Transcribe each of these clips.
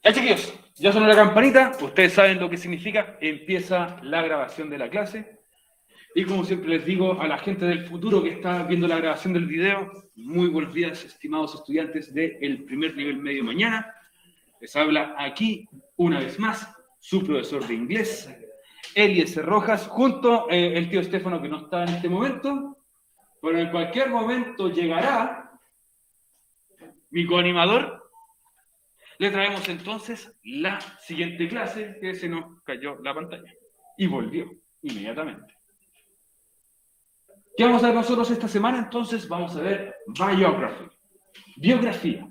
Ya, chiquillos, ya sonó la campanita, ustedes saben lo que significa, empieza la grabación de la clase. Y como siempre les digo a la gente del futuro que está viendo la grabación del video, muy buenos días, estimados estudiantes del primer nivel medio mañana. Les habla aquí, una vez más, su profesor de inglés, Eliezer Rojas, junto el tío Estefano, que no está en este momento, pero en cualquier momento llegará mi coanimador. Le traemos entonces la siguiente clase, que se nos cayó la pantalla. Y volvió inmediatamente. ¿Qué vamos a ver nosotros esta semana? Entonces vamos a ver biography, biografía.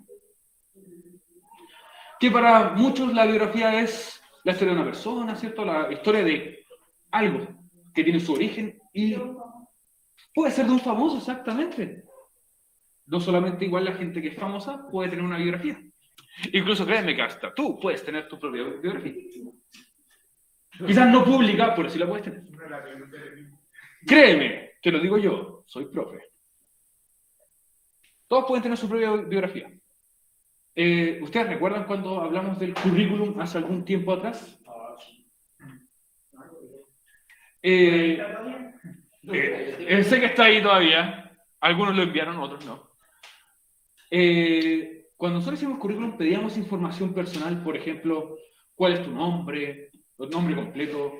Que para muchos la biografía es la historia de una persona, ¿cierto? La historia de algo que tiene su origen y puede ser de un famoso, exactamente. No solamente igual la gente que es famosa puede tener una biografía. Incluso créeme que hasta tú puedes tener tu propia biografía. Quizás no pública, pero sí la puedes tener. Créeme, te lo digo yo, soy profe. Todos pueden tener su propia biografía. ¿Ustedes recuerdan cuando hablamos del currículum hace algún tiempo atrás? Sé que está ahí todavía. Algunos lo enviaron, otros no. Cuando nosotros hicimos currículum pedíamos información personal, por ejemplo, cuál es tu nombre, tu nombre completo,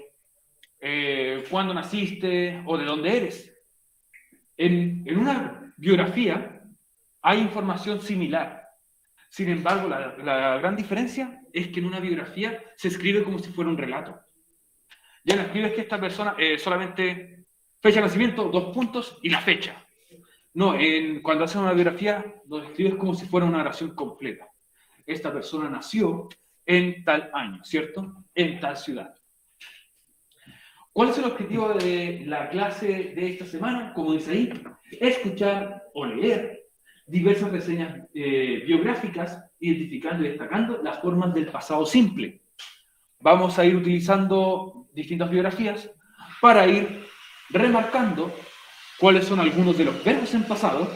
cuándo naciste o de dónde eres. En una biografía hay información similar. Sin embargo, la gran diferencia es que en una biografía se escribe como si fuera un relato. Ya no escribes que esta persona solamente fecha de nacimiento, 2 puntos y la fecha. No, cuando haces una biografía lo escribes como si fuera una oración completa. Esta persona nació en tal año, ¿cierto? En tal ciudad. ¿Cuál es el objetivo de la clase de esta semana? Como dice ahí, escuchar o leer diversas reseñas biográficas, identificando y destacando las formas del pasado simple. Vamos a ir utilizando distintas biografías para ir remarcando cuáles son algunos de los verbos en pasado,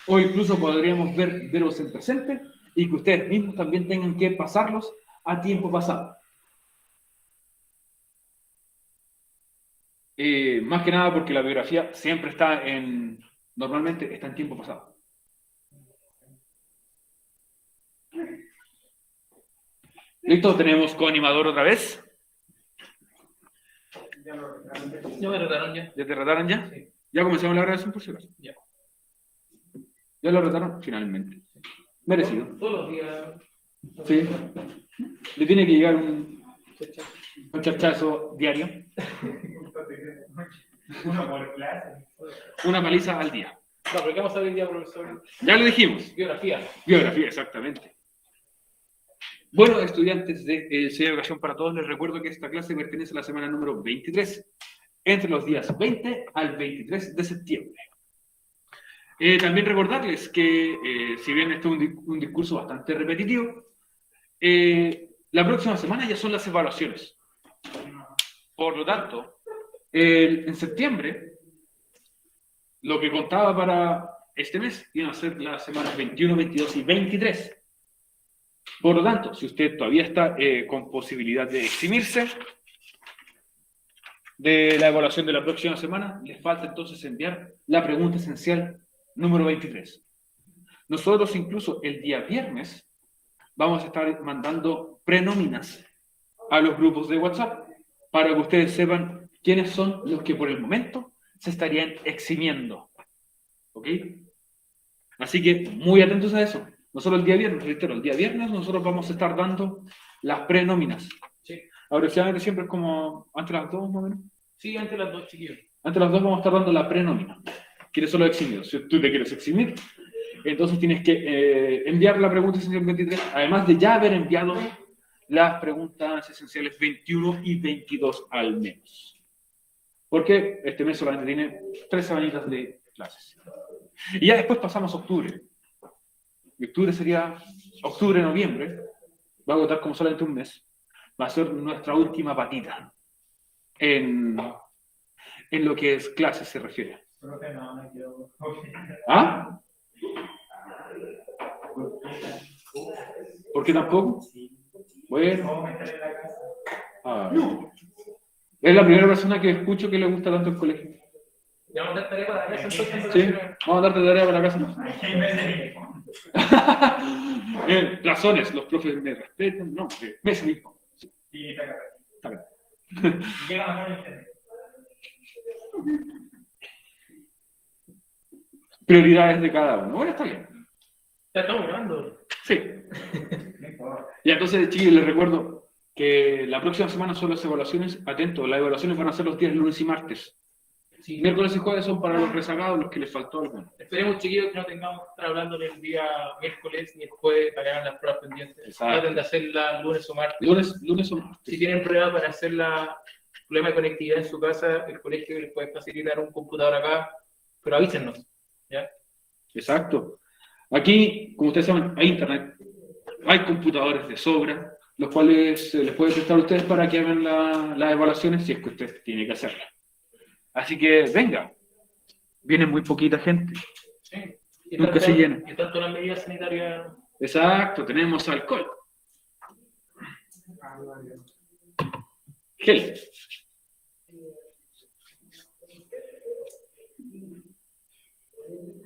o incluso podríamos ver verbos en presente, y que ustedes mismos también tengan que pasarlos a tiempo pasado. Más que nada porque la biografía siempre está normalmente está en tiempo pasado. ¿Listo? Tenemos coanimador otra vez. Ya me retaron ya. ¿Ya te retaron ya? Sí. Ya comenzamos la grabación por si acaso. Ya. Ya lo retaron finalmente. Merecido. Todos los días. Sí. Le tiene que llegar un chachazo diario. Una por clase. Una paliza al día. No, pero ¿qué vamos a ver hoy día, profesor? Ya lo dijimos. Biografía. Biografía, exactamente. Bueno, estudiantes de Sello de Educación para Todos, les recuerdo que esta clase pertenece a la semana número 23, entre los días 20 al 23 de septiembre. También recordarles que, si bien este es un discurso bastante repetitivo, la próxima semana ya son las evaluaciones. Por lo tanto, en septiembre, lo que contaba para este mes iban a ser las semanas 21, 22 y 23. Por lo tanto, si usted todavía está con posibilidad de eximirse de la evaluación de la próxima semana, le falta entonces enviar la pregunta esencial número 23. Nosotros incluso el día viernes vamos a estar mandando prenóminas a los grupos de WhatsApp para que ustedes sepan quiénes son los que por el momento se estarían eximiendo. ¿Ok? Así que muy atentos a eso. Nosotros el día viernes, reitero, el día viernes nosotros vamos a estar dando las prenóminas. Sí. Aproximadamente siempre es como antes de las 2, más o menos. Sí, antes las 2, chiquillos. Antes de las 2 vamos a estar dando la prenómina. ¿Quiénes son los eximidos? Si tú te quieres eximir, entonces tienes que enviar la pregunta esencial 23, además de ya haber enviado las preguntas esenciales 21 y 22 al menos. Porque este mes solamente tiene 3 semanitas de clases. Y ya después pasamos a octubre. Y octubre sería octubre-noviembre. Va a agotar como solamente un mes. Va a ser nuestra última patita en lo que es clases se refiere. ¿Ah? ¿Por qué tampoco? Bueno. Vamos a meter en la casa. Es la primera persona que escucho que le gusta tanto el colegio. ¿Ya vamos a dar tarea para la casa entonces? Sí, vamos a darte tarea para la casa. Hay meses. Razones, los profes me respetan. No, mes mismo. Sí, está acá. Está bien. Llega mejor el internet. Prioridades de cada uno. Bueno, está bien. Ya estamos grabando. Sí. Y entonces, chiquillos, les recuerdo que la próxima semana son las evaluaciones. Atento, las evaluaciones van a ser los días lunes y martes. Sí. Miércoles y jueves son para los rezagados, los que les faltó alguno. Esperemos, chiquillos, que no tengamos que estar hablando el día miércoles ni el jueves para ganar las pruebas pendientes. Exacto. Traten de hacerla lunes o martes. Lunes o martes. Si tienen pruebas para hacer la problema de conectividad en su casa, el colegio les puede facilitar un computador acá, pero avísennos. ¿Ya? Exacto. Aquí, como ustedes saben, hay internet, hay computadores de sobra, los cuales les puede prestar a ustedes para que hagan las evaluaciones si es que usted tiene que hacerlas. Así que venga, viene muy poquita gente. Sí. Y Nunca se llena. Y tanto las medidas sanitarias. Exacto, tenemos alcohol. Gel.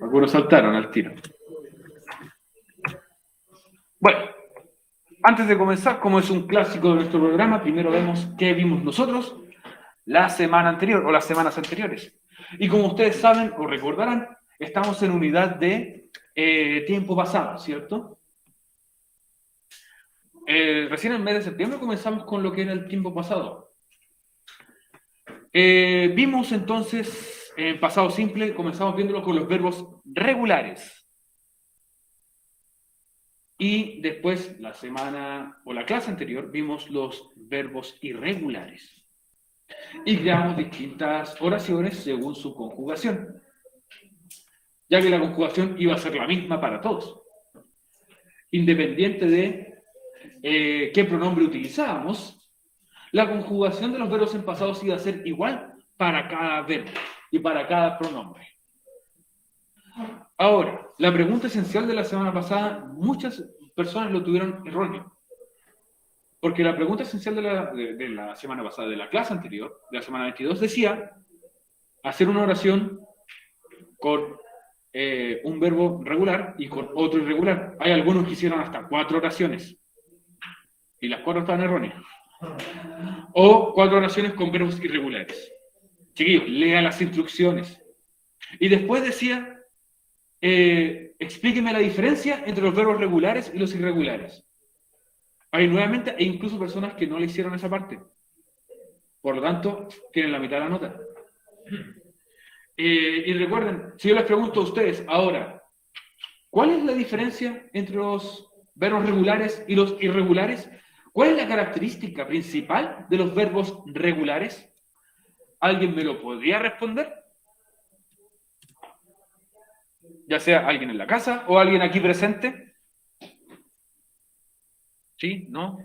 Algunos saltaron al tiro. Bueno, antes de comenzar, como es un clásico de nuestro programa, primero vemos qué vimos nosotros la semana anterior o las semanas anteriores. Y como ustedes saben o recordarán, estamos en unidad de tiempo pasado, ¿cierto? Recién en el mes de septiembre comenzamos con lo que era el tiempo pasado. Vimos entonces, en pasado simple, comenzamos viéndolo con los verbos regulares. Y después, la semana o la clase anterior, vimos los verbos irregulares. Y creamos distintas oraciones según su conjugación, ya que la conjugación iba a ser la misma para todos, independiente de qué pronombre utilizábamos. La conjugación de los verbos en pasados iba a ser igual para cada verbo y para cada pronombre. Ahora, la pregunta esencial de la semana pasada, muchas personas lo tuvieron erróneo. Porque la pregunta esencial de la semana pasada, de la clase anterior, de la semana 22, decía hacer una oración con un verbo regular y con otro irregular. Hay algunos que hicieron hasta 4 oraciones. Y las 4 estaban erróneas. O 4 oraciones con verbos irregulares. Chiquillos, lea las instrucciones. Y después decía, explíqueme la diferencia entre los verbos regulares y los irregulares. Hay nuevamente, e incluso personas que no le hicieron esa parte. Por lo tanto, tienen la mitad de la nota. Y recuerden, si yo les pregunto a ustedes ahora, ¿cuál es la diferencia entre los verbos regulares y los irregulares? ¿Cuál es la característica principal de los verbos regulares? ¿Alguien me lo podría responder? Ya sea alguien en la casa o alguien aquí presente. ¿Sí? ¿No?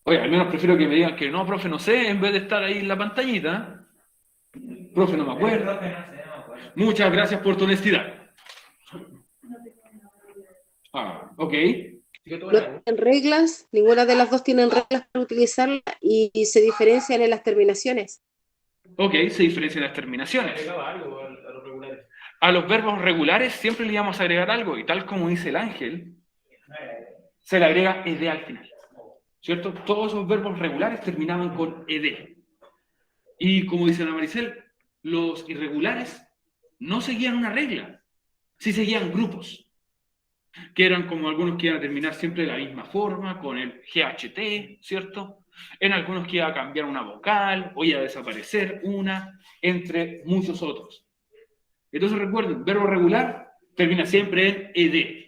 Oye, al menos prefiero que me digan que no, profe, no sé, en vez de estar ahí en la pantallita. Profe, no me acuerdo. Muchas gracias por tu honestidad. Ok. No tienen reglas, ninguna de las dos tienen reglas para utilizarla y se diferencian en las terminaciones. Ok, se diferencian las terminaciones. ¿Agregaba algo a los regulares? A los verbos regulares siempre le íbamos a agregar algo, y tal como dice el ángel, se le agrega ed al final, ¿cierto? Todos esos verbos regulares terminaban con ed. Y como dice la Maricel, los irregulares no seguían una regla, sí seguían grupos, que eran como algunos que iban a terminar siempre de la misma forma, con el GHT, ¿cierto? En algunos que iba a cambiar una vocal, o iba a desaparecer una, entre muchos otros. Entonces recuerden, verbo regular termina siempre en ed.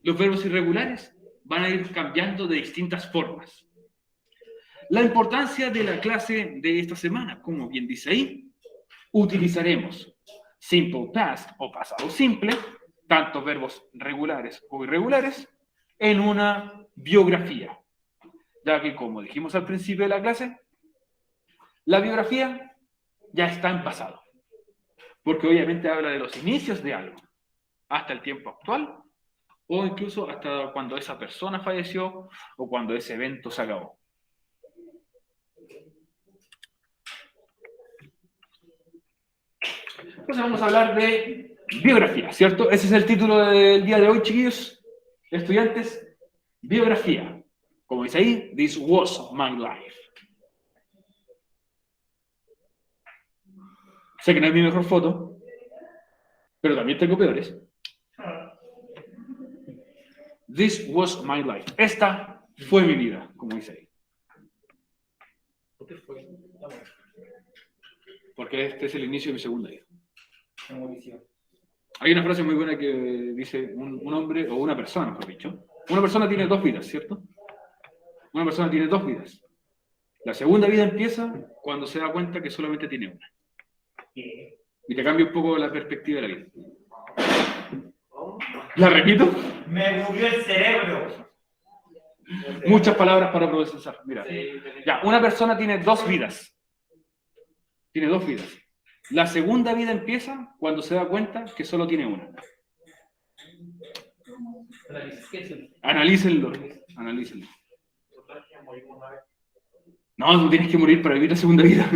Los verbos irregulares van a ir cambiando de distintas formas. La importancia de la clase de esta semana, como bien dice ahí, utilizaremos simple past o pasado simple, tanto verbos regulares o irregulares, en una biografía. Ya que, como dijimos al principio de la clase, la biografía ya está en pasado. Porque obviamente habla de los inicios de algo, hasta el tiempo actual, o incluso hasta cuando esa persona falleció o cuando ese evento se acabó. Entonces vamos a hablar de biografía, ¿cierto? Ese es el título del día de hoy, chiquillos, estudiantes, biografía. Como dice ahí, this was my life. Sé que no es mi mejor foto, pero también tengo peores. This was my life. Esta fue mi vida, como dice ahí. ¿Por qué fue? Porque este es el inicio de mi segunda vida. Tengo visión. Hay una frase muy buena que dice un hombre, o una persona, mejor dicho. Una persona tiene dos vidas, ¿cierto? Una persona tiene dos vidas. La segunda vida empieza cuando se da cuenta que solamente tiene una. Y te cambia un poco la perspectiva de la vida. ¿La repito? Me murió el cerebro. Muchas palabras para procesar. Mira, ya, una persona tiene dos vidas. Tiene dos vidas. La segunda vida empieza cuando se da cuenta que solo tiene una. Analícenlo. Analícenlo. No, tú tienes que morir para vivir la segunda vida.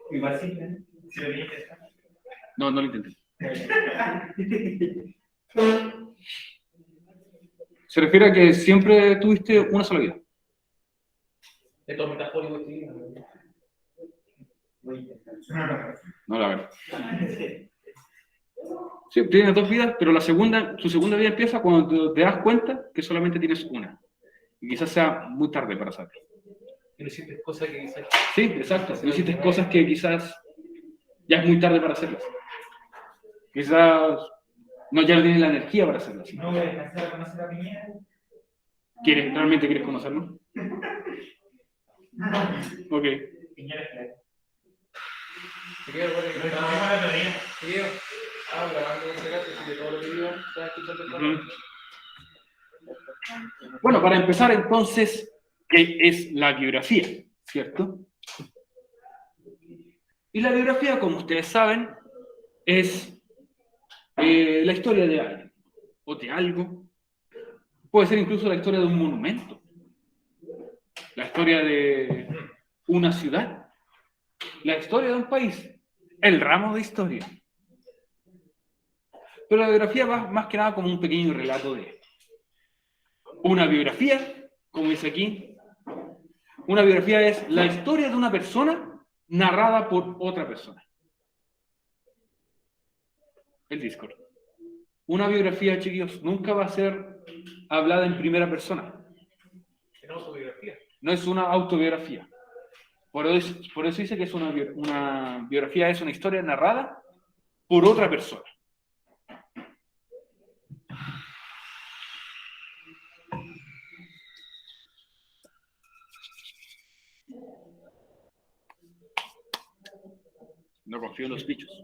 Igual sí, ¿eh? Si lo viste. No, no lo intenté. Se refiere a que siempre tuviste una sola vida. Esto es metafórico, sí. No, la verdad. Sí, tienes dos vidas, pero tu segunda vida empieza cuando te das cuenta que solamente tienes una. Y quizás sea muy tarde para saber. Y no hiciste cosas que quizás... Sí, exacto. No hiciste cosas que quizás ya es muy tarde para hacerlas. Quizás ya no tienes la energía para hacerlas. No voy a alcanzar a conocer a Piñera. ¿Realmente quieres conocerlo? Ok. Piñera es claro. Te quedo por Lo escuchamos el otro día. Te quedo. Grabando ese caso, así que todo lo que digo, estás escuchando el canal. Bueno, para empezar entonces, ¿qué es la biografía? ¿Cierto? Y la biografía, como ustedes saben, es la historia de alguien o de algo. Puede ser incluso la historia de un monumento, la historia de una ciudad, la historia de un país, el ramo de historia. Pero la biografía va más que nada como un pequeño relato de una biografía, como dice aquí. Una biografía es la historia de una persona narrada por otra persona. El Discord. Una biografía, chiquillos, nunca va a ser hablada en primera persona. Es una autobiografía. No es una autobiografía. Por eso dice que es una biografía, es una historia narrada por otra persona. No confío en los bichos.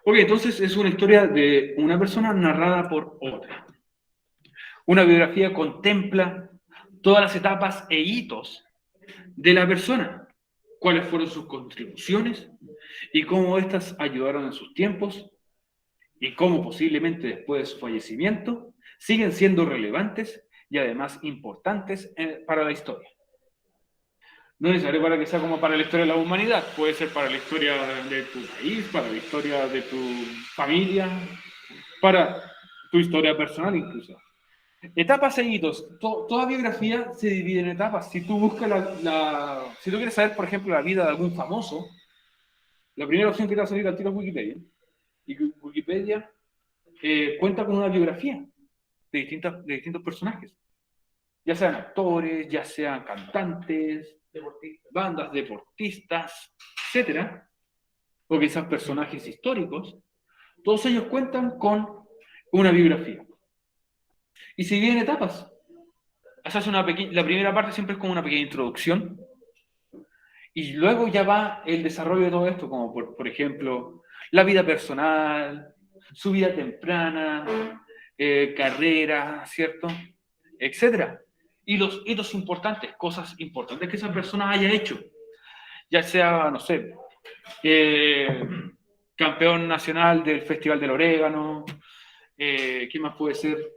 Ok, entonces es una historia de una persona narrada por otra. Una biografía contempla todas las etapas e hitos de la persona, cuáles fueron sus contribuciones y cómo éstas ayudaron en sus tiempos y cómo posiblemente después de su fallecimiento siguen siendo relevantes y además importantes para la historia. No es necesario para que sea como para la historia de la humanidad, puede ser para la historia de tu país, para la historia de tu familia, para tu historia personal incluso. Etapas e hitos. Toda biografía se divide en etapas. Si tú buscas si tú quieres saber, por ejemplo, la vida de algún famoso, la primera opción que te va a salir al tiro es Wikipedia. Y Wikipedia cuenta con una biografía de distintos personajes. Ya sean actores, ya sean cantantes, bandas, deportistas, etcétera, o quizás personajes históricos, todos ellos cuentan con una biografía. Y se divide en etapas. La primera parte siempre es como una pequeña introducción, y luego ya va el desarrollo de todo esto, como por ejemplo, la vida personal, su vida temprana, carrera, ¿cierto? Etcétera. Y los hitos importantes, cosas importantes que esa persona haya hecho. Ya sea, no sé, campeón nacional del Festival del Orégano. ¿Qué más puede ser?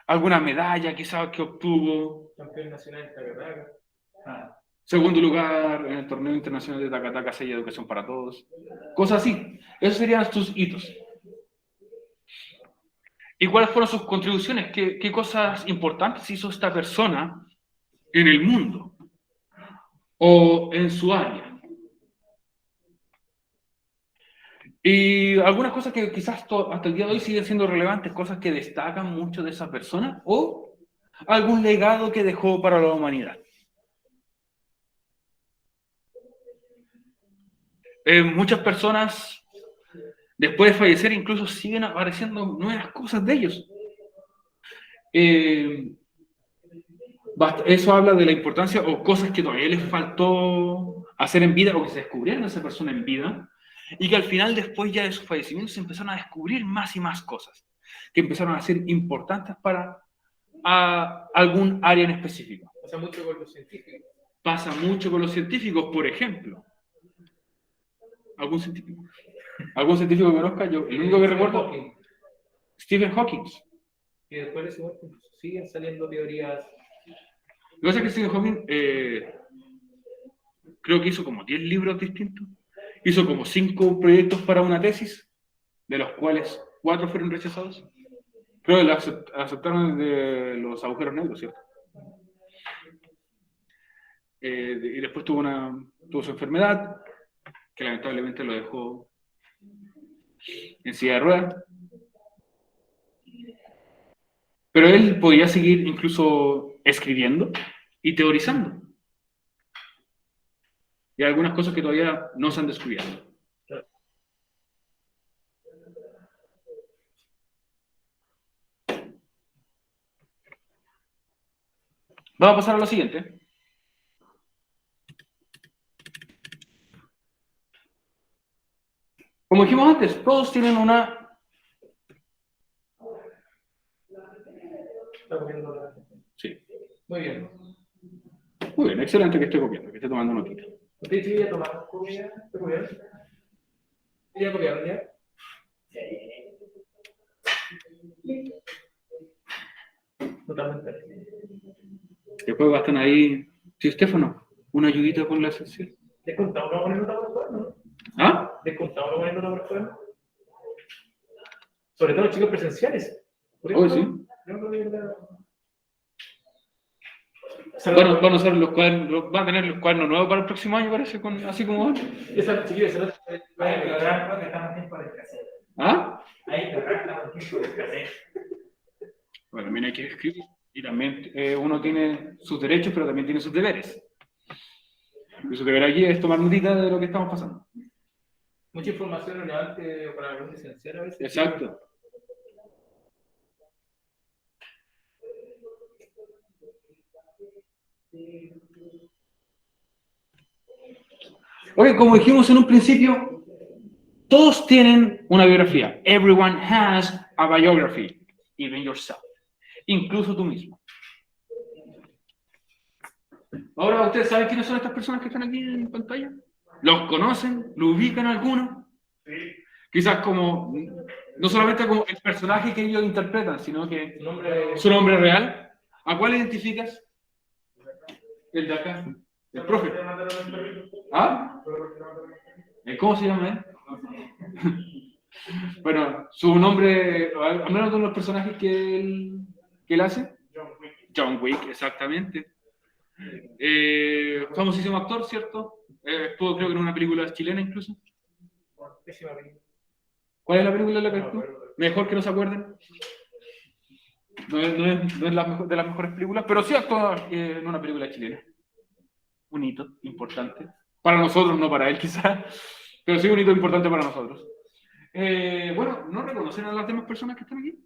Alguna medalla quizás que obtuvo. Campeón nacional de Tacataca. Segundo lugar en el torneo internacional de Tacataca, Sella Educación para Todos. Cosas así. Esos serían sus hitos. ¿Y cuáles fueron sus contribuciones? ¿Qué cosas importantes hizo esta persona en el mundo? O en su área. Y algunas cosas que quizás hasta el día de hoy siguen siendo relevantes, cosas que destacan mucho de esa persona, o algún legado que dejó para la humanidad. Muchas personas, después de fallecer, incluso siguen apareciendo nuevas cosas de ellos. Eso habla de la importancia o cosas que todavía les faltó hacer en vida o que se descubrieron de esa persona en vida y que al final, después ya de su fallecimiento, se empezaron a descubrir más y más cosas que empezaron a ser importantes para algún área en específico. Pasa mucho con los científicos. Pasa mucho con los científicos, por ejemplo. ¿Algún científico? ¿Algún científico que conozca? Yo, el único que recuerdo, Stephen Hawking. Y después de ese momento siguen saliendo teorías. Lo que pasa es que Stephen Hawking creo que hizo como 10 libros distintos. Hizo como 5 proyectos para una tesis, de los cuales 4 fueron rechazados. Creo que la aceptaron de los agujeros negros, ¿cierto? Y después tuvo su enfermedad, que lamentablemente lo dejó en silla de ruedas. Pero él podía seguir incluso escribiendo y teorizando. Y hay algunas cosas que todavía no se han descubierto. Vamos a pasar a lo siguiente. Como dijimos antes, todos tienen una... Está comiendo la... Sí. Muy bien. Muy bien, excelente que esté copiando, que esté tomando notita. ¿Usted sí ya tomar comida? ¿Está comiendo? ¿Ya copiaron ya? Totalmente. Después va a estar ahí... Sí, Estefano, una ayudita con la sección. ¿Descontado no poner nota por el cuaderno? ¿Ah? ¿Descontado no poner nota por el cuaderno? Sobre todo los chicos presenciales. Hoy sí. Bueno, van a usar los cuadernos, van a tener los cuadernos nuevos para el próximo año, parece, así como van. Esa chiquilla se Hay que lograr porque estamos en tiempo de escasez. ¿Ah? Hay que lograr que estamos en tiempo de escasez. Bueno, también hay que escribir. Y también uno tiene sus derechos, pero también tiene sus deberes. Y su deber aquí es tomar notita de lo que estamos pasando. mucha información relevante para algún licenciado a veces. Exacto. Oye, como dijimos en un principio, todos tienen una biografía. Everyone has a biography, even yourself. Incluso tú mismo. Ahora, ¿ustedes saben quiénes son estas personas que están aquí en pantalla? ¿Los conocen? ¿Lo ubican alguno? Sí. Quizás como, no solamente como el personaje que ellos interpretan, sino que Nombre... su nombre real. ¿A cuál identificas? El de acá. El profe. ¿Ah? ¿Cómo se llama él? Bueno, su nombre, al menos de los personajes que él hace. John Wick, exactamente. Famosísimo actor, ¿cierto? Estuvo creo que en una película chilena incluso. ¿Cuál es la película de la que actuó? Mejor que no se acuerden. No es de las mejores películas, pero sí actuó en una película chilena. Un hito importante. Para nosotros, no para él quizás, pero sí un hito importante para nosotros. Bueno, ¿no reconocen a las demás personas que están aquí?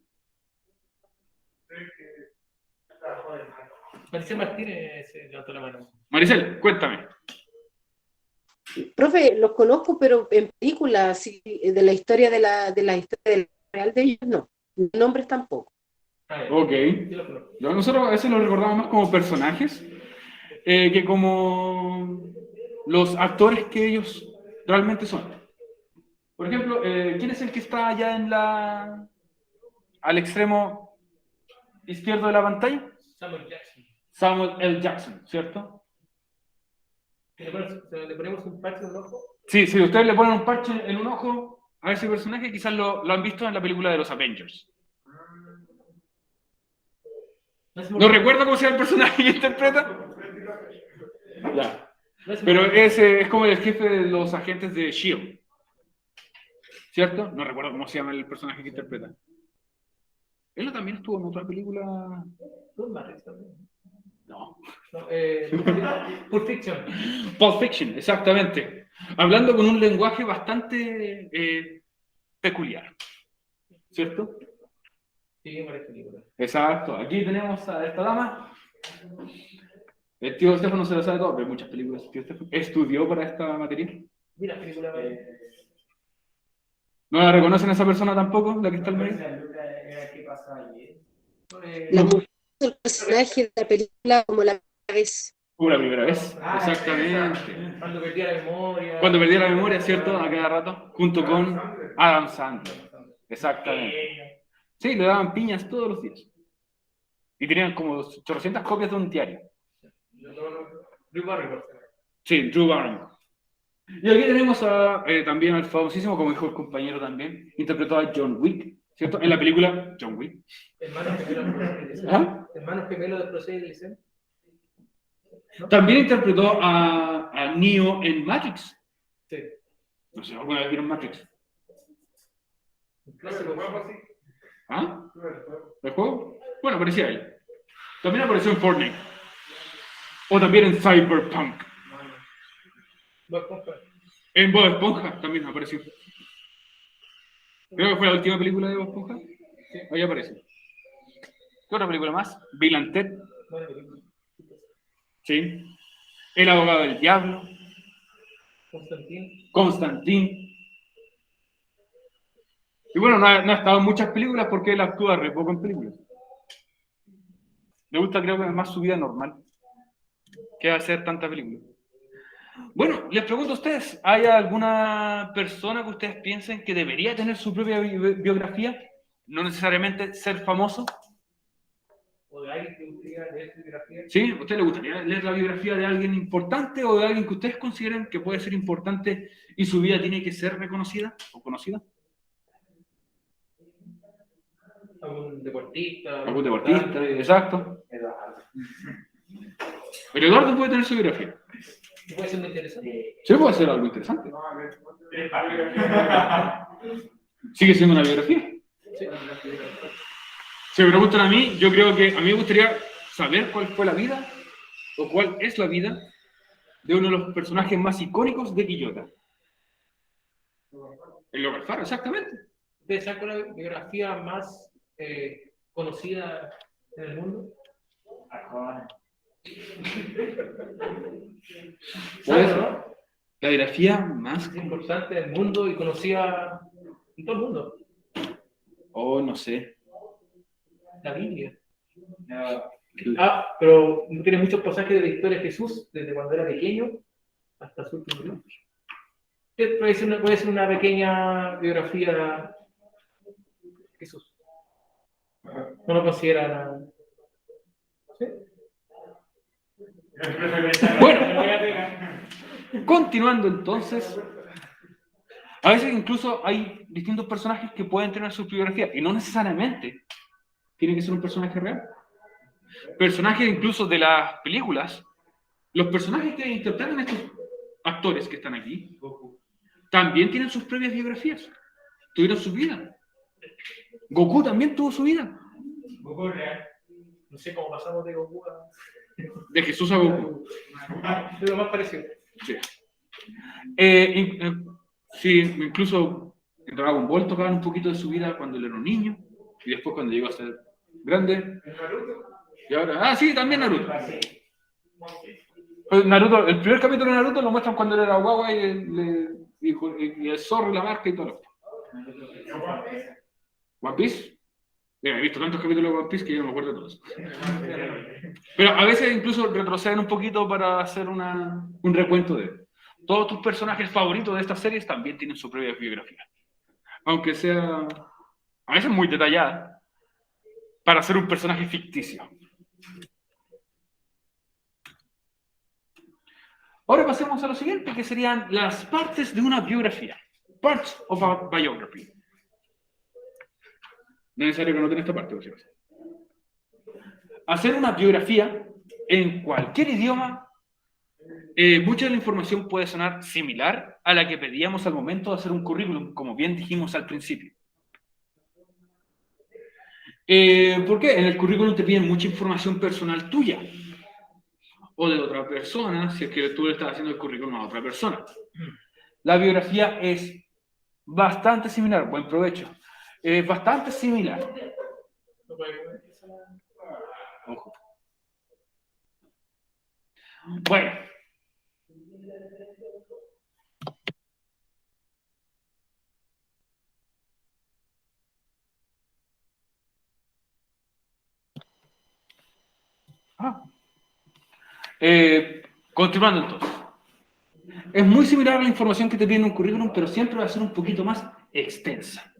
Maricel Martínez levantó la mano. Maricel, cuéntame. Profe, los conozco, pero en películas, sí, de la historia de la historia real de ellos, no. Nombres tampoco. Ok. Nosotros a veces los recordamos más como personajes que como los actores que ellos realmente son. Por ejemplo, ¿quién es el que está allá al extremo izquierdo de la pantalla? Samuel Jackson. Samuel L. Jackson, ¿cierto? ¿Le ponemos un parche en el ojo? Sí, si ustedes le ponen un parche en un ojo a ese personaje, quizás lo han visto en la película de los Avengers. No recuerdo cómo se llama el personaje que interpreta. Ya. Pero ese es como el jefe de los agentes de S.H.I.E.L.D. ¿Cierto? No recuerdo cómo se llama el personaje que interpreta. Él también estuvo en otra película. No. Pulp Fiction. Pulp Fiction, exactamente. Hablando con un lenguaje bastante peculiar. ¿Cierto? Sí, varias películas. Exacto. Aquí tenemos a esta dama. El tío Estefano se lo sabe todo, pero hay muchas películas. El tío Estefano estudió para esta materia. Mira, película. ¿No la reconocen a esa persona tampoco, la que está al medio? ¿Qué pasó ayer? La mujer del personaje de la película como la primera vez. La primera vez, exactamente. Cuando perdía la memoria. Cuando perdía la memoria, ¿cierto? A cada rato, junto con Adam Sandler. Exactamente. Sí, le daban piñas todos los días. Y tenían como 800 copias de un diario. Drew Barrymore. Sí, Drew Barrymore. Y aquí tenemos también al famosísimo, como dijo el compañero también, interpretó a John Wick, ¿cierto? En la película John Wick. Hermanos gemelos de Procedure. ¿No? También interpretó a Neo en Matrix. Sí. No sé, ¿alguna vez vieron Matrix? ¿Ah? ¿El juego? Bueno, aparecía ahí. También apareció en Fortnite. O también en Cyberpunk. En Bob Esponja también apareció. Creo que fue la última película de Bob Esponja. Sí, ahí aparece. ¿Qué otra película más? Bill and Ted. Sí. El abogado del diablo. Constantine. Y bueno, no ha estado en muchas películas porque él actúa re poco en películas. Le gusta, creo que es más su vida normal que hacer tanta película. Bueno, les pregunto a ustedes, ¿hay alguna persona que ustedes piensen que debería tener su propia biografía? No necesariamente ser famoso. ¿O de alguien que gustaría leer su biografía? ¿Sí? ¿A usted le gustaría leer la biografía de alguien importante o de alguien que ustedes consideren que puede ser importante y su vida tiene que ser reconocida o conocida? ¿Algún deportista? Algún deportista, exacto. Pero Eduardo puede tener su biografía. Puede ser muy interesante. Sí, puede ser algo interesante. ¿Sigue siendo una biografía? Sí. Si me preguntan a mí, yo creo que a mí me gustaría saber cuál fue la vida o cuál es la vida de uno de los personajes más icónicos de Quillota. El Loco Alfaro, exactamente. ¿Ustedes saben cuál es la biografía más conocida en el mundo? ¿Sabes? ¿No? La biografía más Importante del mundo y conocida en todo el mundo. Oh, no sé. La Biblia. Pero tiene muchos pasajes de la historia de Jesús, desde cuando era pequeño hasta su último día. Puede ser una pequeña biografía de Jesús. No lo consideran. ¿Sí? Bueno, continuando entonces, a veces incluso hay distintos personajes que pueden tener su biografía y no necesariamente tiene que ser un personaje real. Personajes incluso de las películas, los personajes que interpretan a estos actores que están aquí, también tienen sus propias biografías, tuvieron su vida. Goku también tuvo su vida. Goku real. No sé cómo pasamos de Goku a... De Jesús a Goku. Es lo más parecido. Sí. Sí, incluso en Dragon Ball tocaban un poquito de su vida cuando él era un niño y después cuando llegó a ser grande. Y ahora, sí, también Naruto. Pues Naruto, el primer capítulo de Naruto lo muestran cuando él era guagua y el zorro y la marca y todo. One Piece. Mira, he visto tantos capítulos de One Piece que yo no me acuerdo de todos. Pero a veces incluso retroceden un poquito para hacer un recuento de él. todos tus personajes favoritos de estas series también tienen su propia biografía. Aunque sea a veces muy detallada, para ser un personaje ficticio. Ahora pasemos a lo siguiente, que serían las partes de una biografía. Parts of a biography. No es necesario que noten esta parte, por si acaso. Hacer una biografía en cualquier idioma, mucha de la información puede sonar similar a la que pedíamos al momento de hacer un currículum, como bien dijimos al principio. ¿Por qué? En el currículum te piden mucha información personal tuya o de otra persona, si es que tú le estás haciendo el currículum a otra persona. La biografía es bastante similar, buen provecho, es bastante similar. Ojo. Bueno. Continuando entonces. Es muy similar a la información que te pide en un currículum, pero siempre va a ser un poquito más extensa.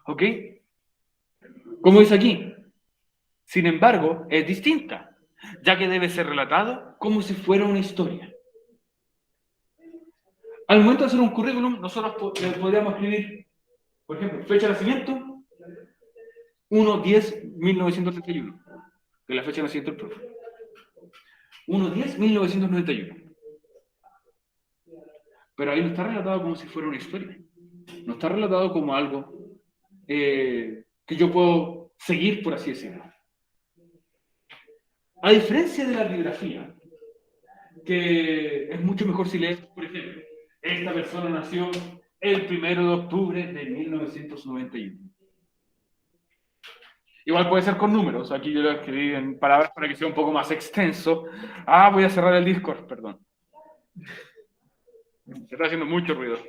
¿Ok? Como dice aquí. Sin embargo, es distinta, ya que debe ser relatado como si fuera una historia. Al momento de hacer un currículum, nosotros podríamos escribir, por ejemplo, fecha de nacimiento, 1-10-1931, que es la fecha de nacimiento del profe. 1-10-1991. Pero ahí no está relatado como si fuera una historia. No está relatado como algo que yo puedo seguir, por así decirlo. A diferencia de la biografía, que es mucho mejor si lees, por ejemplo, esta persona nació el 1 de octubre de 1991. Igual puede ser con números, aquí yo lo escribí en palabras para que sea un poco más extenso. Voy a cerrar el Discord, perdón. Se está haciendo mucho ruido.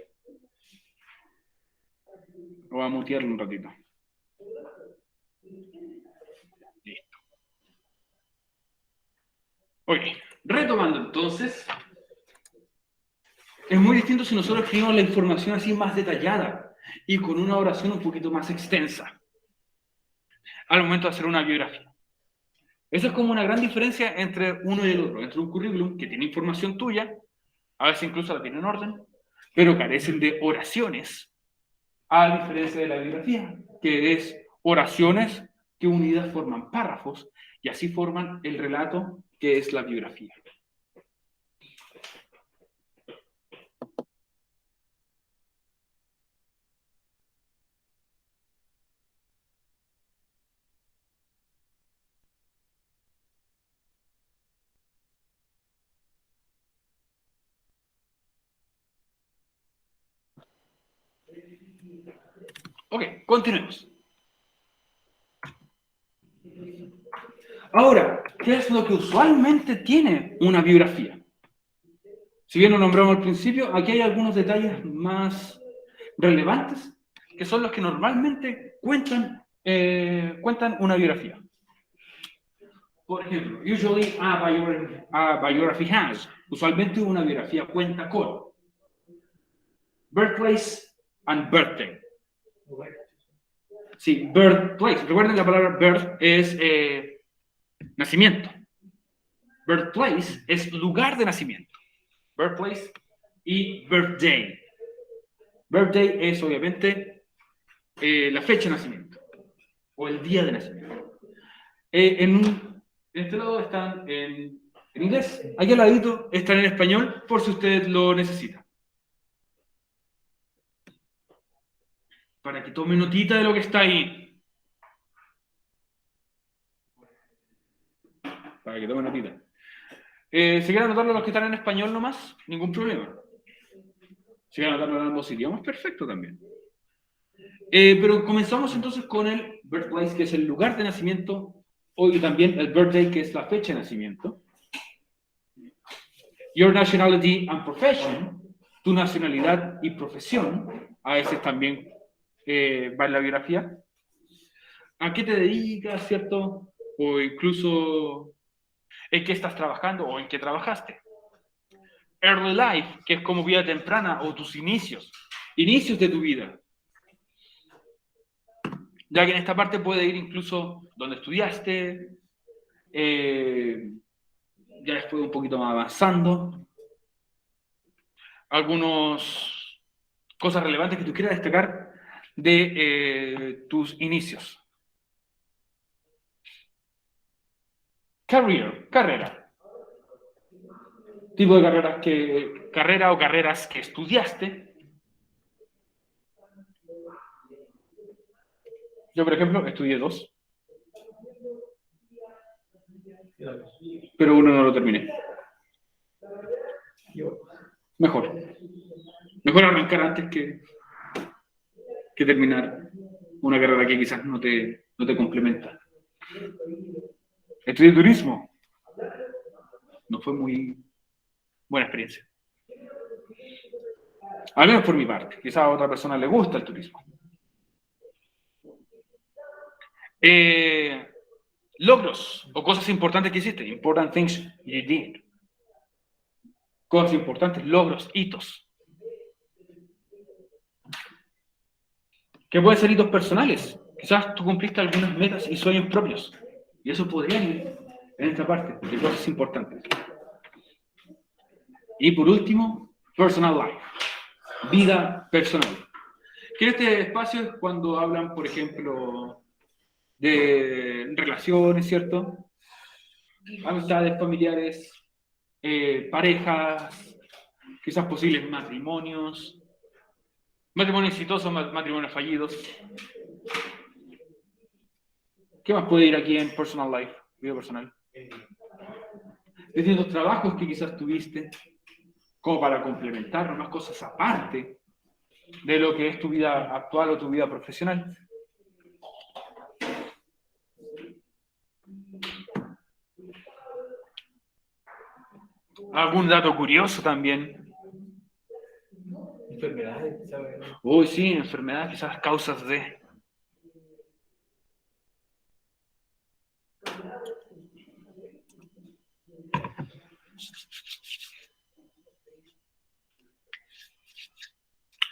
Voy a mutearlo un ratito. Listo. Ok, retomando entonces, es muy distinto si nosotros escribimos la información así más detallada y con una oración un poquito más extensa al momento de hacer una biografía. Eso es como una gran diferencia entre uno y el otro, entre un currículum que tiene información tuya, a veces incluso la tiene en orden, pero carecen de oraciones, a diferencia de la biografía, que es oraciones que unidas forman párrafos y así forman el relato que es la biografía. Ok, continuemos. Ahora, ¿qué es lo que usualmente tiene una biografía? Si bien lo nombramos al principio, aquí hay algunos detalles más relevantes, que son los que normalmente cuentan una biografía. Por ejemplo, usually a biography has. Usualmente una biografía cuenta con birthplace and birthday. Sí, birthplace. Recuerden, la palabra birth es nacimiento. Birthplace es lugar de nacimiento. Birthplace y birthday. Birthday es obviamente la fecha de nacimiento o el día de nacimiento. En este lado están en inglés, aquí al ladito están en español por si usted lo necesita. Para que tome notita de lo que está ahí. Para que tome notita. Si quieren anotarlo los que están en español nomás, ningún problema. Si quieren anotarlo en ambos idiomas, perfecto también. Pero comenzamos entonces con el birthplace, que es el lugar de nacimiento, y también el birthday, que es la fecha de nacimiento. Your nationality and profession, tu nacionalidad y profesión, a veces también va en la biografía. ¿A qué te dedicas, cierto? O incluso en qué estás trabajando o en qué trabajaste. early life, que es como vida temprana, o tus inicios de tu vida. Ya que en esta parte puede ir incluso donde estudiaste, ya después un poquito más avanzando. Algunas cosas relevantes que tú quieras destacar de tus inicios. Carrera. Tipo de carrera o carreras que estudiaste. Yo, por ejemplo, estudié 2, pero uno no lo terminé. Mejor arrancar antes que terminar una carrera que quizás no te complementa. Estudié turismo. No fue muy buena experiencia. Al menos por mi parte. Quizás a otra persona le gusta el turismo. Logros o cosas importantes que hiciste. Important things you did. Cosas importantes, logros, hitos. Que pueden ser hitos personales. Quizás tú cumpliste algunas metas y sueños propios. Y eso podría ir en esta parte de cosas importantes. Y por último, personal life. Vida personal. Que este espacio es cuando hablan, por ejemplo, de relaciones, ¿cierto? Amistades, familiares, parejas, quizás posibles matrimonios exitosos, matrimonios fallidos. ¿Qué más puede ir aquí en personal life, vida personal? Distintos trabajos que quizás tuviste, como para complementar más cosas aparte de lo que es tu vida actual o tu vida profesional. Algún dato curioso también. Enfermedades, ¿sabes? Uy, sí, enfermedades, quizás causas de...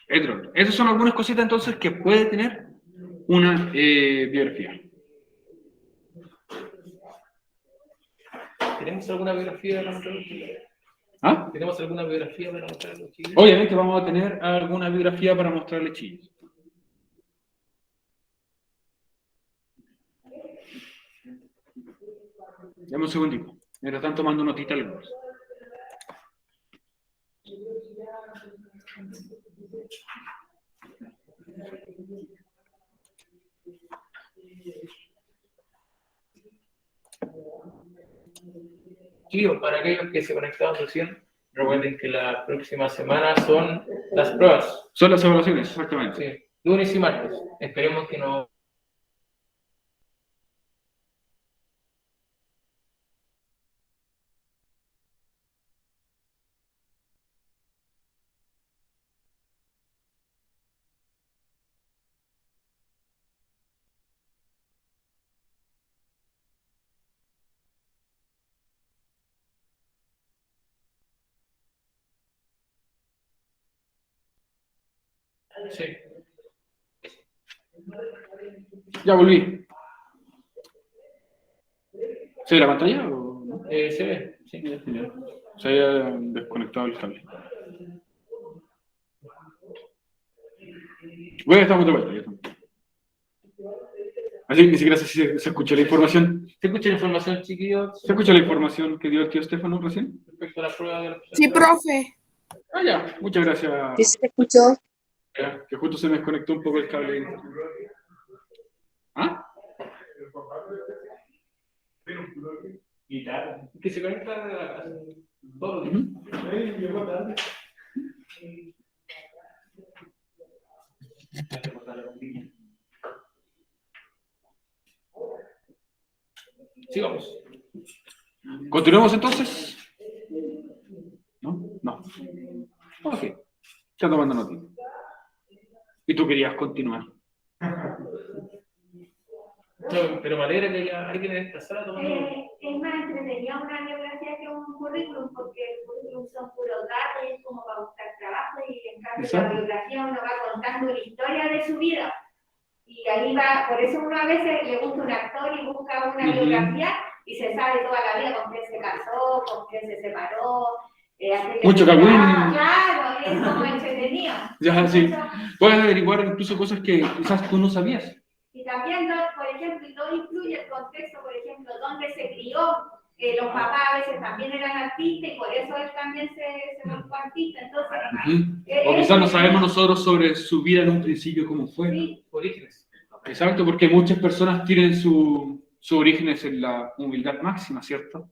Edron. Esas son algunas cositas entonces que puede tener una biografía. ¿Tenemos alguna biografía para mostrar a los chicos? ¿Ah? ¿Tenemos alguna biografía para mostrar a los chicos? Obviamente vamos a tener alguna biografía para mostrarle, chicos. Dame un segundito. Mientras están tomando notita algunos. Chicos, para aquellos que se conectaron recién, recuerden que la próxima semana son las pruebas. Son las evaluaciones, exactamente. Sí, lunes y martes. Esperemos que no. Sí. Ya volví. ¿Se ve la pantalla o no? Se ve. Sí. Se había desconectado el cable. Bueno, estamos de vuelta. Ya estamos. Así ni siquiera sé si se escuchó la información. ¿Se escucha la información, chiquillos? ¿Se escuchó la información que dio el tío Estefano recién? Respecto a la prueba de la Sí, profe. Ah, ya. Muchas gracias. ¿Sí se escuchó? Ya, que justo se me desconectó un poco el cable. ¿Ah? Que se conecta todo. Sigamos. ¿Continuamos entonces? ¿No? No. Ok. Está tomando noticias. ¿Y tú querías continuar? No, pero me alegra que haya alguien en esta sala tomando. Es más entretenido una biografía que un currículum, porque el currículum son puros datos y es como para buscar trabajo, y en cambio Exacto. la biografía uno va contando una historia de su vida. Y ahí va, por eso uno a veces le gusta un actor y busca una biografía y se sabe toda la vida con quién se casó, con quién se separó. Mucho cagüín. Claro, es como entretenido. Ya, sí. Eso. Puedes averiguar incluso cosas que quizás tú no sabías. Y también, por ejemplo, y todo incluye el contexto, por ejemplo, dónde se crió. Los papás a veces también eran artistas y por eso él también se volvió artista. Entonces, O quizás no sabemos nosotros sobre su vida en un principio cómo fue. sí, Orígenes. Exacto, porque muchas personas tienen su orígenes en la humildad máxima, ¿cierto?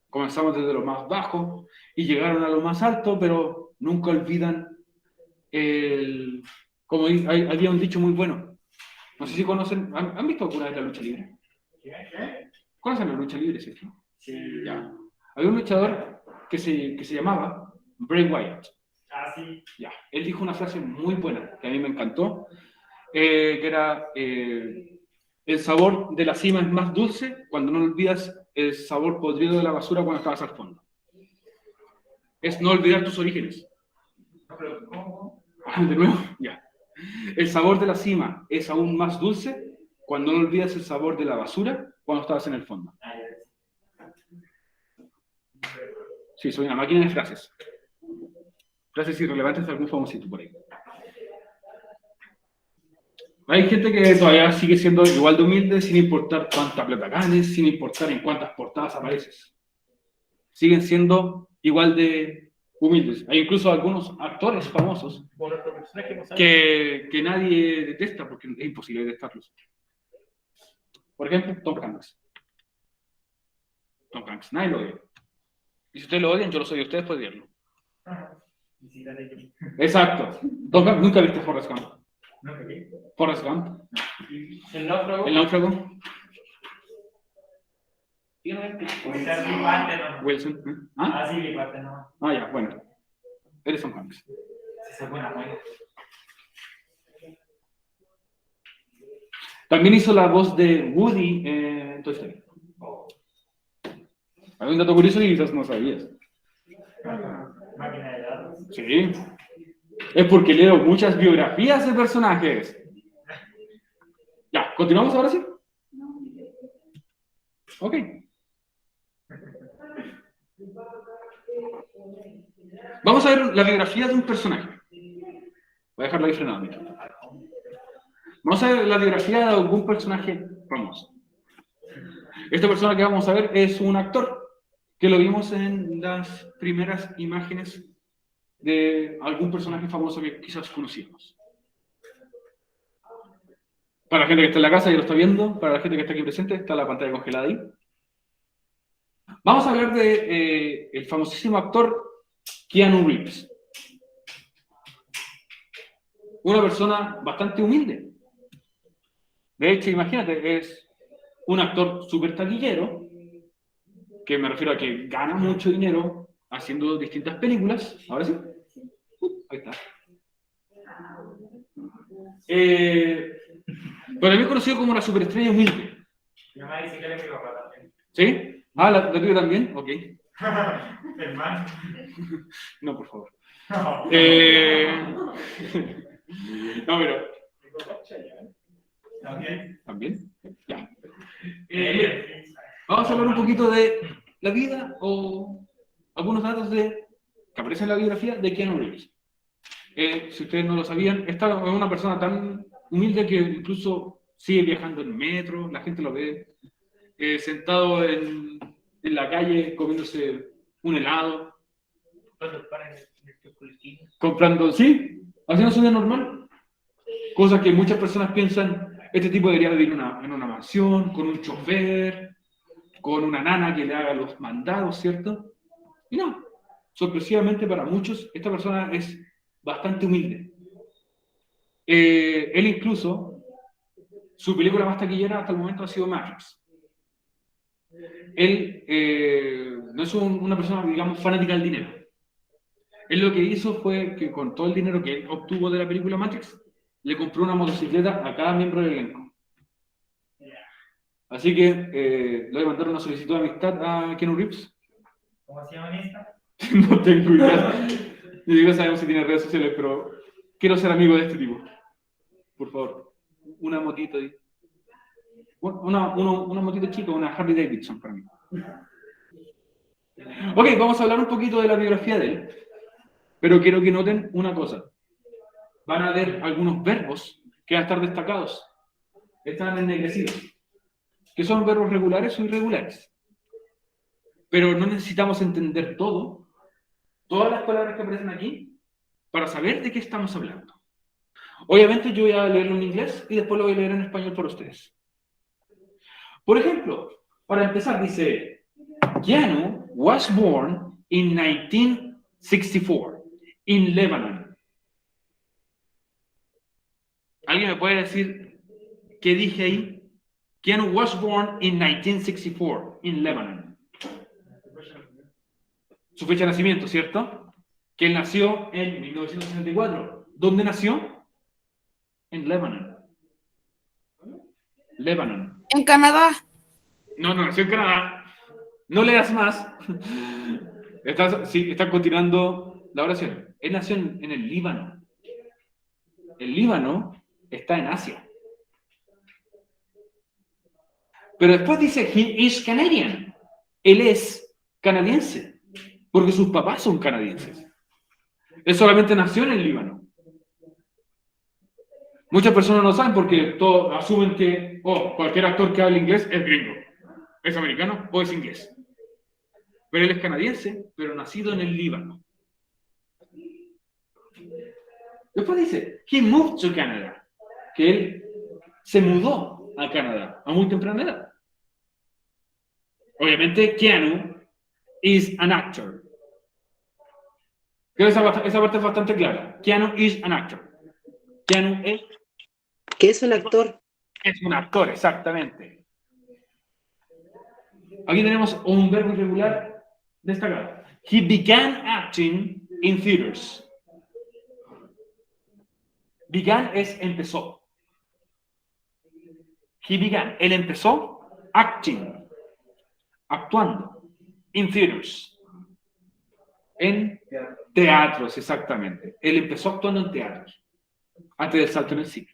Comenzamos desde lo más bajo y llegaron a lo más alto, pero nunca olvidan como había un dicho muy bueno. No sé si conocen, ¿han visto alguna vez la lucha libre? ¿Conocen la lucha libre, cierto? Sí. Ya. Había un luchador que se llamaba Bray Wyatt. Ah, sí. Ya. Él dijo una frase muy buena, que a mí me encantó, que era, el sabor de la cima es más dulce cuando no olvidas el sabor podrido de la basura cuando estabas al fondo. Es no olvidar tus orígenes. Pero, ¿cómo? De nuevo, ya. El sabor de la cima es aún más dulce cuando no olvidas el sabor de la basura cuando estabas en el fondo. Ah, ya. Sí, soy una máquina de frases. Frases irrelevantes de algún famosito por ahí. Hay gente que todavía sigue siendo igual de humilde sin importar cuánta plata ganes, sin importar en cuántas portadas apareces. Siguen siendo igual de humildes. Hay incluso algunos actores famosos Bueno, nuestro personaje no sabe. que nadie detesta porque es imposible detestarlos. Por ejemplo, Tom Hanks. Tom Hanks, nadie lo odia. Y si ustedes lo odian, yo lo soy de ustedes, pueden odiarlo. Visitaré yo. Exacto. Tom Hanks, ¿nunca viste Forrest Gump? No, ¿qué? Forrest Gump, El náufrago. el náufrago, Tiene Quizás mi parte no. Wilson. ¿Ah? Ah, sí, mi parte no. Ah, ya, bueno. Eres Tom Hanks. Sí, se buena, bueno. También hizo la voz de Woody en Toy Story. Hay un dato curioso y quizás no sabías. Máquina de datos. Sí. Es porque leo muchas biografías de personajes. Ya, ¿continuamos ahora sí? Ok. Vamos a ver la biografía de un personaje. Voy a dejarlo ahí frenado. Mira. Vamos a ver la biografía de algún personaje famoso. Esta persona que vamos a ver es un actor que lo vimos en las primeras imágenes de algún personaje famoso que quizás conocíamos. Para la gente que está en la casa y lo está viendo, para la gente que está aquí presente, está la pantalla congelada ahí. Vamos a hablar de el famosísimo actor Keanu Reeves. Una persona bastante humilde. De hecho, imagínate, es un actor súper taquillero, que me refiero a que gana mucho dinero haciendo distintas películas. Ahora sí. Ahí está. Pero es conocido como la superestrella humilde. Mi mamá dice que él es mi papá también. ¿Sí? Ah, ¿la tuya también? Ok. Hermano. No, por favor. No. No, pero... Ok. ¿También? Ya. Eh, Vamos a hablar un poquito de la vida o algunos datos que aparecen en la biografía de Keanu Reeves. Si ustedes no lo sabían, esta es una persona tan humilde que incluso sigue viajando en metro, la gente lo ve sentado en la calle comiéndose un helado, comprando, sí, haciendo su vida normal. Cosas que muchas personas piensan, este tipo debería vivir en una mansión, con un chofer, con una nana que le haga los mandados, ¿cierto? Y no, sorpresivamente para muchos, esta persona es bastante humilde. Él incluso, su película más taquillera hasta el momento ha sido Matrix. Él no es una persona, digamos, fanática del dinero. Él lo que hizo fue que con todo el dinero que él obtuvo de la película Matrix, le compró una motocicleta a cada miembro del elenco. Así que le voy a mandar una solicitud de amistad a Keanu Reeves. ¿Cómo se llama esta? No tengo idea. Ni siquiera sabemos si tiene redes sociales, pero quiero ser amigo de este tipo. Por favor. Una motito ahí. Una motito chica, una Harley Davidson para mí. Ok, vamos a hablar un poquito de la biografía de él. Pero quiero que noten una cosa. Van a haber algunos verbos que van a estar destacados. Están ennegrecidos. Que son verbos regulares o irregulares. Pero no necesitamos entender todas las palabras que aparecen aquí, para saber de qué estamos hablando. Obviamente yo voy a leerlo en inglés y después lo voy a leer en español por ustedes. Por ejemplo, para empezar dice, Keanu was born in 1964 in Lebanon. ¿Alguien me puede decir qué dije ahí? Keanu was born in 1964 in Lebanon. Su fecha de nacimiento, ¿cierto? Que él nació en 1964. ¿Dónde nació? En Lebanon. Lebanon. En Canadá. No, nació en Canadá. No leas más. Están continuando la oración. Él nació en el Líbano. El Líbano está en Asia. Pero después dice, he is Canadian. Él es canadiense. Porque sus papás son canadienses. Él solamente nació en el Líbano. Muchas personas no saben porque todos asumen que cualquier actor que hable inglés es gringo. Es americano o es inglés. Pero él es canadiense, pero nacido en el Líbano. Después dice, he moved to Canada. Que él se mudó a Canadá a muy temprana edad. Obviamente, Keanu is an actor. Creo que esa parte es bastante clara. Keanu is an actor. Keanu es... Que es un actor. Es un actor, exactamente. Aquí tenemos un verbo irregular destacado. He began acting in theaters. Began es empezó. He began. Él empezó acting. Actuando. In theaters. En teatros, exactamente. Él empezó actuando en teatros. Antes del salto en el cine.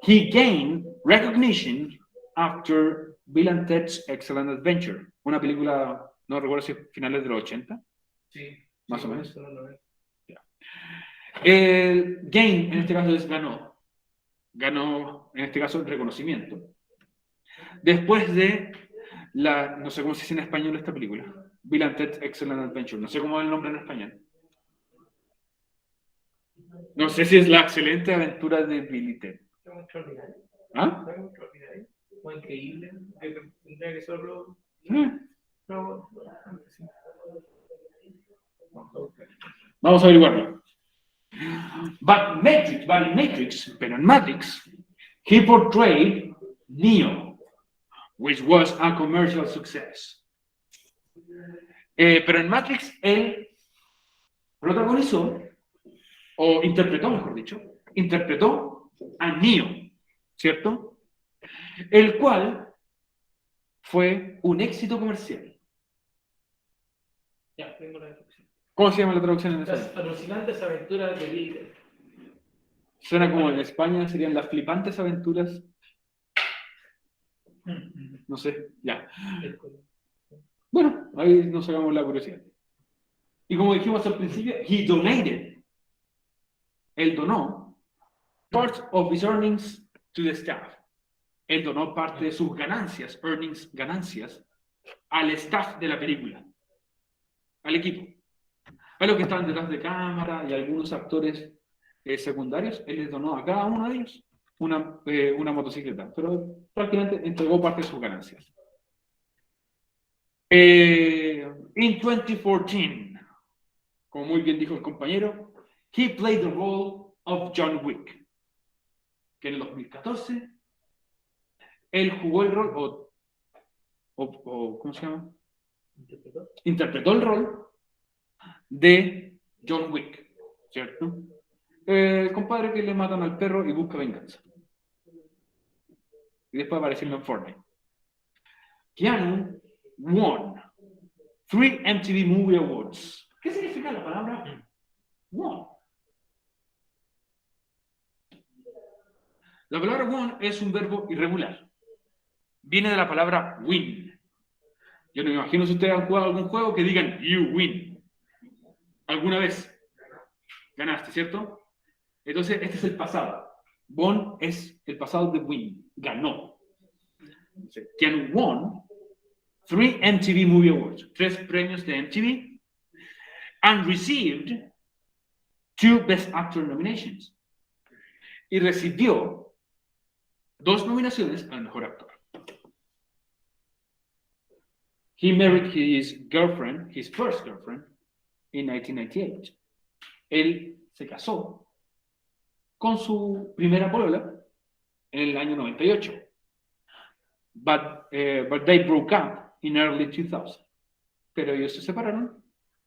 He gained recognition after Bill and Ted's Excellent Adventure. Una película, no recuerdo si finales de los 80. Sí. Más o menos. Eso no lo es. El gain, en este caso, es ganó. Ganó, en este caso, el reconocimiento. Después de no sé cómo se dice en español esta película. Bill and Ted's Excellent Adventure. No sé cómo es el nombre en español. No sé si es la excelente aventura de Bill y Ted. Es muy extraordinario. ¿Ah? Es muy extraordinario. Muy increíble. Tendría que serlo. No, sí. Vamos a averiguarlo. But in Matrix, he portrayed Neo, which was a commercial success. Pero en Matrix él protagonizó, o interpretó, mejor dicho, a Neo, ¿cierto? El cual fue un éxito comercial. Ya, tengo la traducción. ¿Cómo se llama la traducción en Las español? alucinantes aventuras de Bill y Ted. Suena como en España serían las flipantes aventuras. No sé, ya. Bueno, ahí nos sacamos la curiosidad. Y como dijimos al principio, he donated. Él donó part of his earnings to the staff. Él donó parte de sus ganancias, ganancias, al staff de la película, al equipo. A los que estaban detrás de cámara y algunos actores secundarios, él les donó a cada uno de ellos una motocicleta, pero prácticamente entregó parte de sus ganancias. In 2014, como muy bien dijo el compañero, he played the role of John Wick, que en el 2014 él jugó el rol, ¿cómo se llama? Interpretó el rol de John Wick, ¿cierto? El compadre que le matan al perro y busca venganza. y después apareciendo en Fortnite. Keanu won 3 MTV Movie Awards. ¿Qué significa la palabra won? La palabra won es un verbo irregular. Viene de la palabra win. Yo no me imagino si ustedes han jugado algún juego que digan you win. ¿Alguna vez? Ganaste, ¿cierto? Entonces, este es el pasado. Won es el pasado de win. Ganó. Keanu won 3 MTV Movie Awards. 3 premios de MTV. And received 2 Best Actor nominations. Y recibió 2 nominaciones al mejor actor. He married his girlfriend, his first girlfriend, in 1998. Él se casó con su primera polola en el año 98. But they broke up in early 2000. Pero ellos se separaron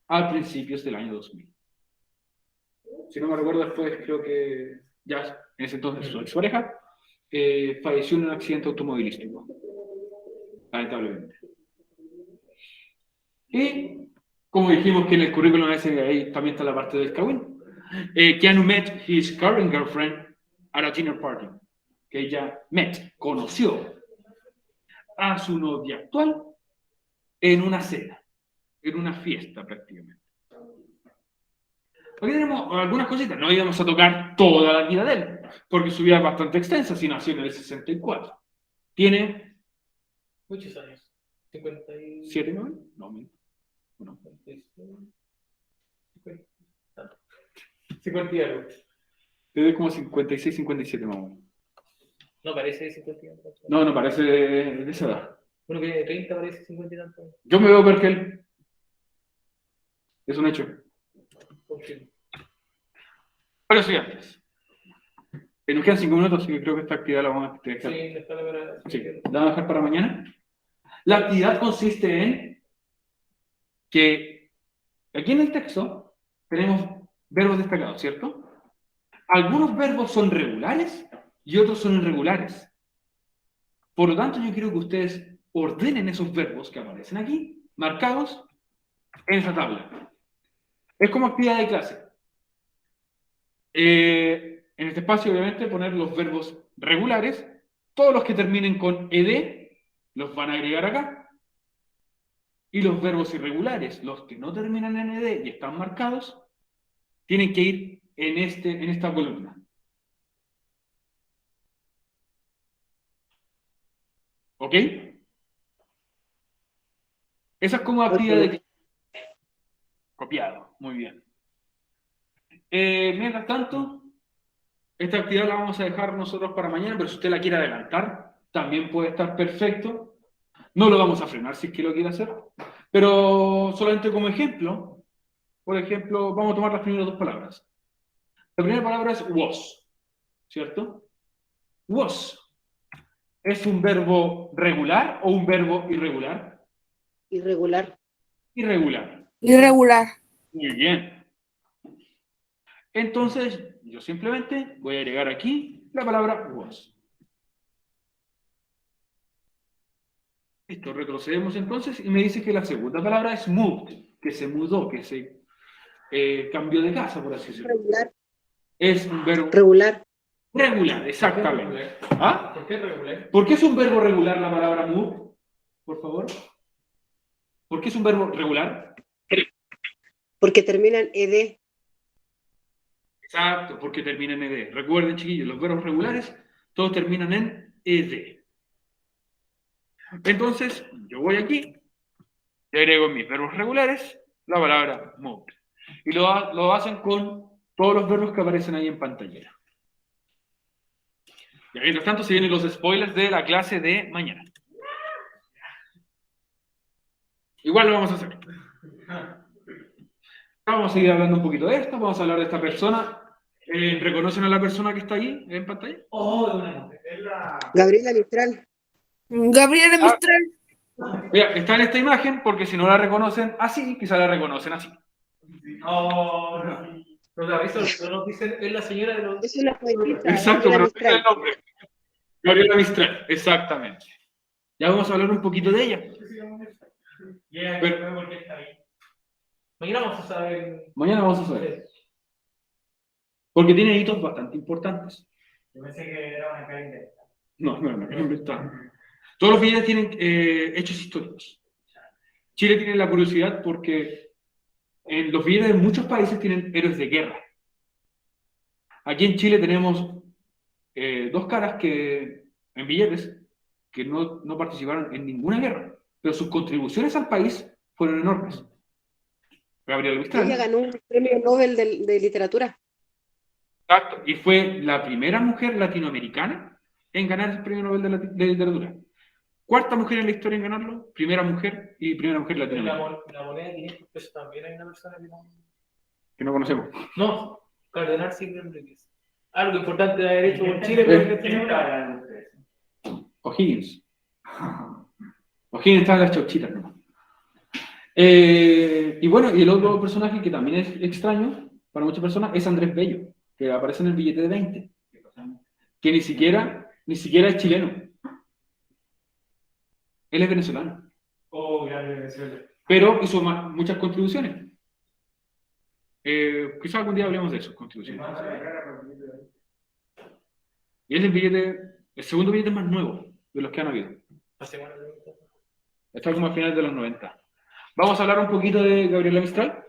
a principios del año 2000. Si no me recuerdo, después creo que ya en ese entonces su expareja falleció en un accidente automovilístico, lamentablemente. Y como dijimos que en el currículum ese ahí también está la parte del Kawin. Keanu met his current girlfriend at a dinner party. Que ella conoció a su novia actual en una cena, en una fiesta prácticamente. Aquí tenemos algunas cositas, no íbamos a tocar toda la vida de él, porque su vida es bastante extensa, si nació en el 64. Tiene Muchos años. 57. 7, ¿no? No, menos. Bueno. 50 y algo. Tiene como 56, 57 más o menos. No parece 50 y algo. No parece de esa edad. Uno que tiene 30 parece 50 y tanto. Yo me veo peor que él. Es un hecho. ¿Por qué? Bueno, estudiantes. Nos quedan 5 minutos, así que creo que esta actividad la vamos a dejar. Sí, está la para... Sí, la vamos a dejar para mañana. La actividad consiste en que aquí en el texto tenemos verbos destacados, ¿cierto? Algunos verbos son regulares y otros son irregulares. Por lo tanto, yo quiero que ustedes ordenen esos verbos que aparecen aquí, marcados en esa tabla. Es como actividad de clase. En este espacio, obviamente, poner los verbos regulares. Todos los que terminen con ed los van a agregar acá. Y los verbos irregulares, los que no terminan en ed y están marcados, tienen que ir en esta columna. ¿Ok? Esa es como actividad de... Copiado, muy bien. Mientras tanto, esta actividad la vamos a dejar nosotros para mañana, pero si usted la quiere adelantar, también puede estar perfecto. No lo vamos a frenar si es que lo quiere hacer, pero solamente como ejemplo, por ejemplo, vamos a tomar las primeras 2 palabras. La primera palabra es was, ¿cierto? Was. ¿Es un verbo regular o un verbo irregular? Irregular. Irregular. Irregular. Muy bien. Entonces, yo simplemente voy a agregar aquí la palabra was. Listo, retrocedemos entonces y me dice que la segunda palabra es moved, que se mudó, que se cambió de casa, por así decirlo. Regular. Es un verbo Regular. regular, exactamente. ¿Ah? ¿Por qué regular? ¿Por qué es un verbo regular la palabra move? Por favor. ¿Por qué es un verbo regular? Porque termina en ed. Exacto, porque termina en ed. Recuerden, chiquillos, los verbos regulares todos terminan en ed. Entonces, yo voy aquí, y agrego en mis verbos regulares la palabra move. Y lo hacen con todos los verbos que aparecen ahí en pantalla. Y mientras tanto se vienen los spoilers de la clase de mañana. Igual lo vamos a hacer. Vamos a seguir hablando un poquito de esto, vamos a hablar de esta persona. ¿Reconocen a la persona que está ahí en pantalla? Oh, de una Gabriela Mistral. Gabriela Mistral. Mira, está en esta imagen porque si no la reconocen así, quizá la reconocen así. Oh, no. No, eso no nos dicen, es la señora de los... Es una poetisa. Exacto, Gabriela pero no dice el Mistral. nombre. Gabriela Mistral, exactamente. Ya vamos a hablar un poquito de ella. Y ella Pero- fue porque está ahí. Mañana vamos a saber. Mañana vamos a saber. Porque tiene hitos bastante importantes. Yo pensé que era una cara inventada. No, es inventado. Todos los billetes tienen hechos históricos. Chile tiene la curiosidad porque en los billetes de muchos países tienen héroes de guerra. Aquí en Chile tenemos dos caras que, en billetes que no participaron en ninguna guerra, pero sus contribuciones al país fueron enormes. Gabriela Ella Mistral, ganó un premio Nobel de literatura. exacto, y fue la primera mujer latinoamericana en ganar el premio Nobel de literatura. Cuarta mujer en la historia en ganarlo, primera mujer y primera mujer En latinoamericana, la moneda de 500 pesos también hay una persona que no conocemos. No, Cardenal Silvio Enríquez. Algo importante de haber hecho por Chile. ¿Quién está hablando de ustedes? O'Higgins. O'Higgins estaba en las chauchitas, ¿no? Y bueno, y el otro personaje que también es extraño para muchas personas es Andrés Bello, que aparece en el billete de 20, que ni siquiera es chileno. Él es venezolano, Oh, grande Venezuela. pero hizo muchas contribuciones. Quizás algún día hablemos de sus contribuciones. Y es el segundo billete más nuevo de los que han habido. Está como a finales de los 90. Vamos a hablar un poquito de Gabriela Mistral.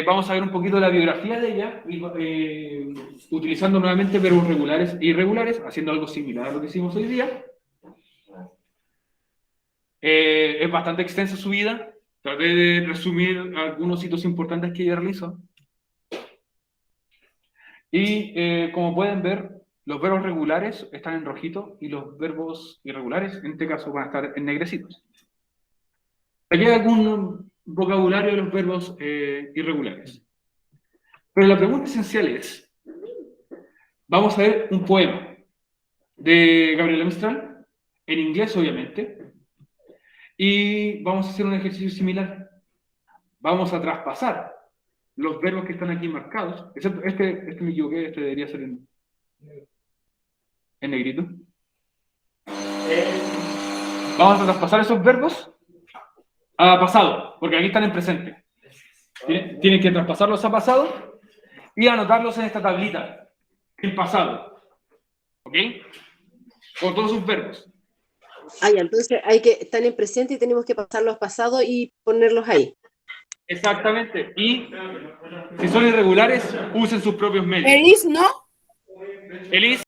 Vamos a ver un poquito de la biografía de ella, utilizando nuevamente verbos regulares e irregulares, haciendo algo similar a lo que hicimos hoy día. Es bastante extensa su vida. Traté de resumir algunos hitos importantes que ella realizó. Y como pueden ver, los verbos regulares están en rojito y los verbos irregulares, en este caso, van a estar en negrecitos. Aquí hay algún vocabulario de los verbos irregulares. Pero la pregunta esencial es, vamos a ver un poema de Gabriela Mistral, en inglés obviamente, y vamos a hacer un ejercicio similar. Vamos a traspasar los verbos que están aquí marcados, excepto este me equivoqué, este debería ser en negrito. Vamos a traspasar esos verbos a pasado, porque aquí están en presente. Tienen que traspasarlos a pasado y anotarlos en esta tablita, en pasado. ¿Ok? Con todos sus verbos. Ah, ya, entonces hay que estar en presente y tenemos que pasarlos pasados y ponerlos ahí. Exactamente. Y si son irregulares, usen sus propios medios. Elis, ¿no? Elis.